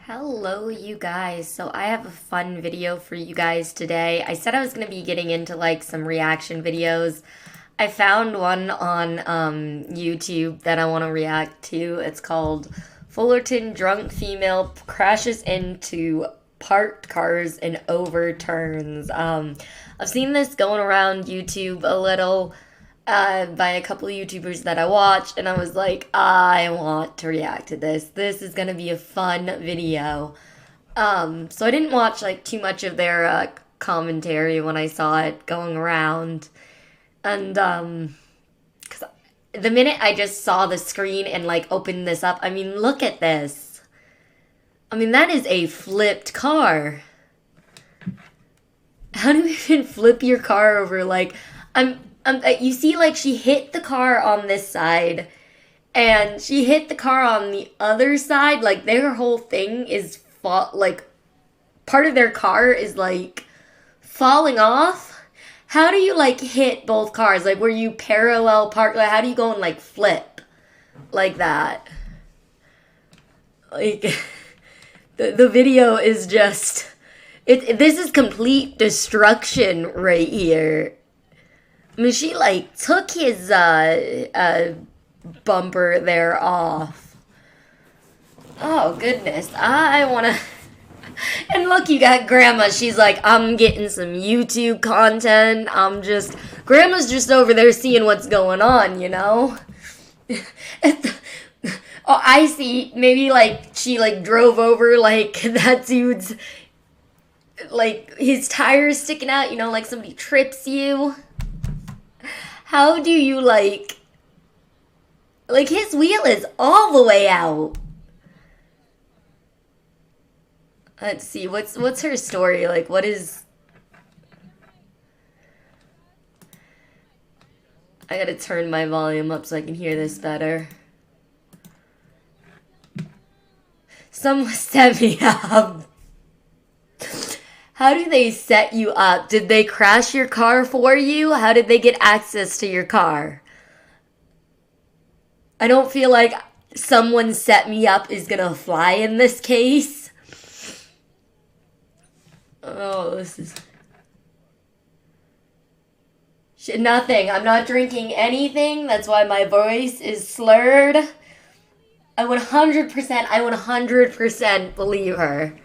Hello, you guys. So, I have a fun video for you guys today. I said I was going to be getting into like some reaction videos. I found one on YouTube that I want to react to. It's called Fullerton Drunk Female Crashes into Parked Cars and Overturns. I've seen this going around YouTube a little by a couple of YouTubers that I watched, and I was like, I want to react to this. This is gonna be a fun video. So I didn't watch like too much of their commentary when I saw it going around, and cause the minute I just saw the screen and like opened this up, I mean, look at this. I mean, that is a flipped car. How do you even flip your car over? Like, you see, like, she hit the car on this side, and she hit the car on the other side. Like, their whole thing is, like, part of their car is, like, falling off. How do you, like, hit both cars? Like, where you parallel park? Like, how do you go and, like, flip like that? Like, the video is just... This is complete destruction right here. I mean, she like took his bumper there off. Oh goodness, I wanna. And look, you got Grandma. She's like, I'm getting some YouTube content. Grandma's just over there seeing what's going on, you know. Oh, I see. Maybe like she like drove over like that dude's like his tires sticking out, you know, like somebody trips you. How do you like his wheel is all the way out. Let's see, what's her story? Like, what is... I gotta turn my volume up so I can hear this better. Someone set me up. How do they set you up? Did they crash your car for you? How did they get access to your car? I don't feel like someone set me up is gonna fly in this case. Oh, this is... Nothing. I'm not drinking anything. That's why my voice is slurred. I 100% believe her.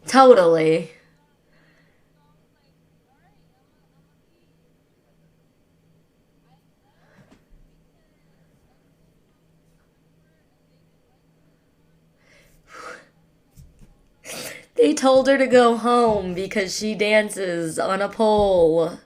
Totally. They told her to go home because she dances on a pole.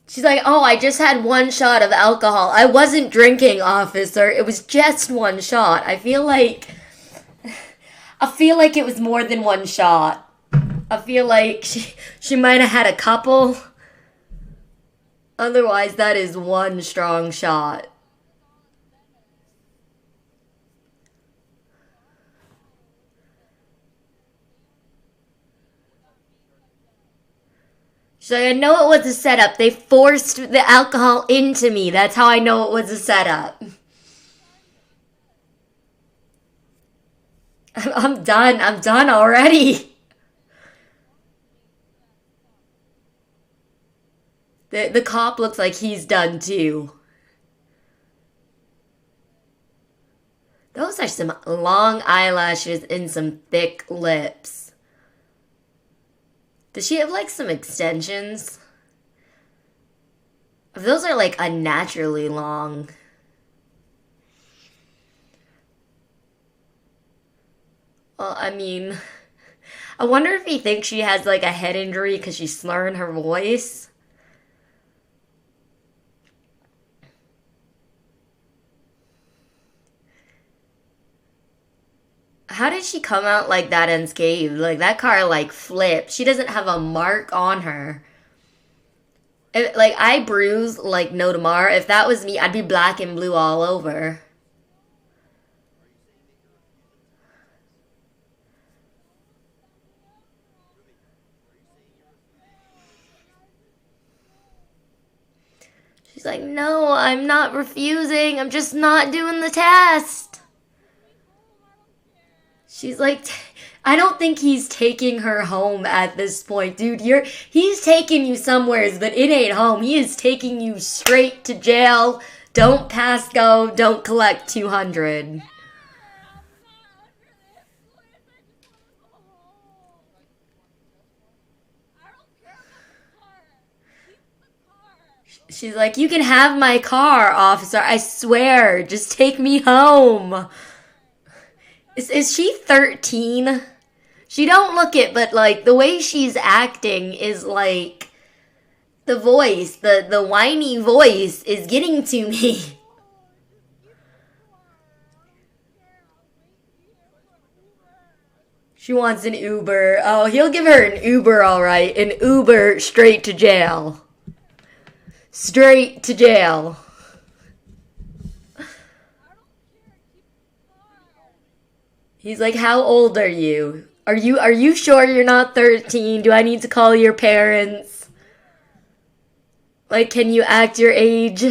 She's like, oh, I just had one shot of alcohol. I wasn't drinking, officer. It was just one shot. I feel like it was more than one shot. I feel like she might have had a couple. Otherwise, that is one strong shot. She's like, I know it was a setup. They forced the alcohol into me. That's how I know it was a setup. I'm done. I'm done already. The cop looks like he's done too. Those are some long eyelashes and some thick lips. Does she have like some extensions? Those are like unnaturally long. Well, I mean, I wonder if he thinks she has like a head injury because she's slurring her voice. How did she come out like that unscathed? Like that car like flipped. She doesn't have a mark on her. Like I bruise like no tomorrow. If that was me, I'd be black and blue all over. She's like, no, I'm not refusing. I'm just not doing the test. She's like, I don't think he's taking her home at this point, dude. He's taking you somewheres, but it ain't home. He is taking you straight to jail. Don't pass go. Don't collect 200. She's like, you can have my car, officer. I swear. Just take me home. Is she 13? She don't look it, but like the way she's acting is like the voice, the whiny voice is getting to me. She wants an Uber. Oh, he'll give her an Uber, all right. An Uber straight to jail. Straight to jail. He's like, how old are you? Are you sure you're not 13? Do I need to call your parents? Like, can you act your age?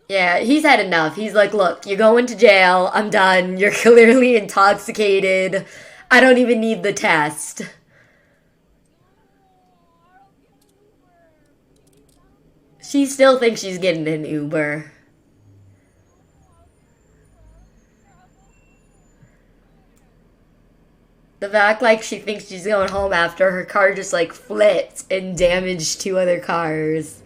Yeah, he's had enough. He's like, look, you're going to jail. I'm done. You're clearly intoxicated. I don't even need the test. She still thinks she's getting an Uber. The fact, like, she thinks she's going home after her car just, like, flipped and damaged two other cars.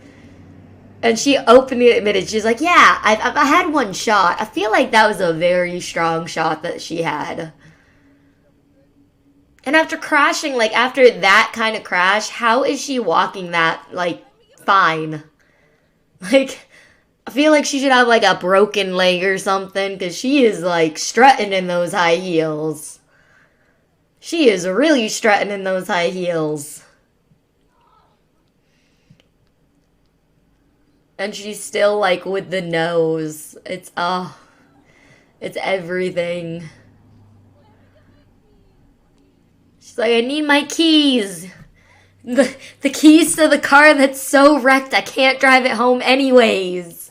And she openly admitted, she's like, yeah, I had one shot. I feel like that was a very strong shot that she had. And after crashing, like, after that kind of crash, how is she walking that, like, fine? Like, I feel like she should have, like, a broken leg or something, because she is, like, strutting in those high heels. She is really strutting in those high heels. And she's still, like, with the nose. It's everything. She's like, I need my keys. The keys to the car that's so wrecked I can't drive it home anyways.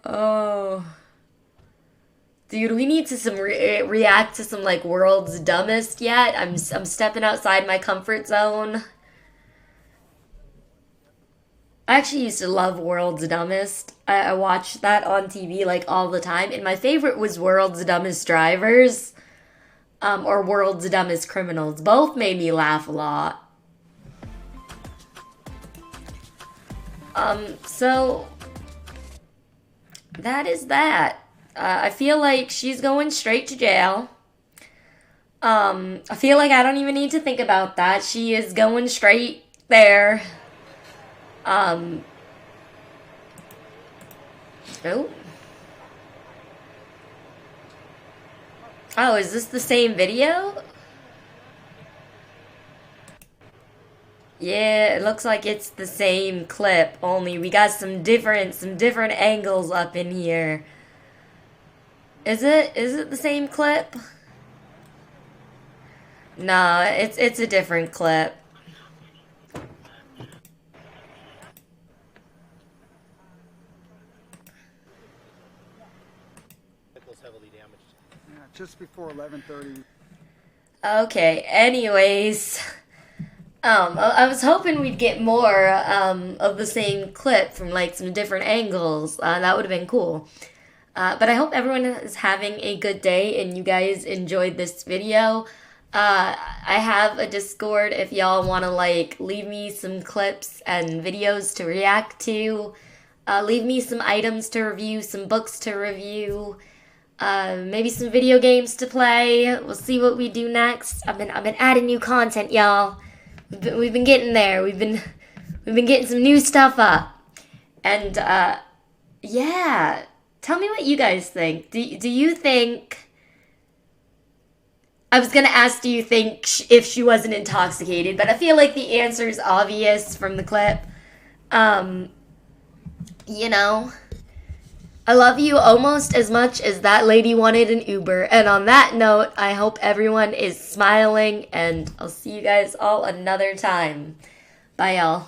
Oh. Dude, we need to react to some, like, World's Dumbest yet. I'm stepping outside my comfort zone. I actually used to love World's Dumbest. I watched that on TV, like, all the time. And my favorite was World's Dumbest Drivers. Or World's Dumbest Criminals. Both made me laugh a lot. So that is that. I feel like she's going straight to jail. I feel like I don't even need to think about that. She is going straight there. Oh. Oh, is this the same video? Yeah, it looks like it's the same clip, only we got some different angles up in here. Is it the same clip? No, it's a different clip. Heavily damaged. Yeah, just before 11:30. Okay, anyways. I was hoping we'd get more of the same clip from, like, some different angles. That would have been cool. But I hope everyone is having a good day and you guys enjoyed this video. I have a Discord if y'all want to, like, leave me some clips and videos to react to. Leave me some items to review, some books to review. Maybe some video games to play. We'll see what we do next. I've been adding new content, y'all. We've been getting there. We've been getting some new stuff up. And yeah, tell me what you guys think. Do you think? I was gonna ask, do you think if she wasn't intoxicated? But I feel like the answer is obvious from the clip. You know. I love you almost as much as that lady wanted an Uber. And on that note, I hope everyone is smiling, and I'll see you guys all another time. Bye, y'all.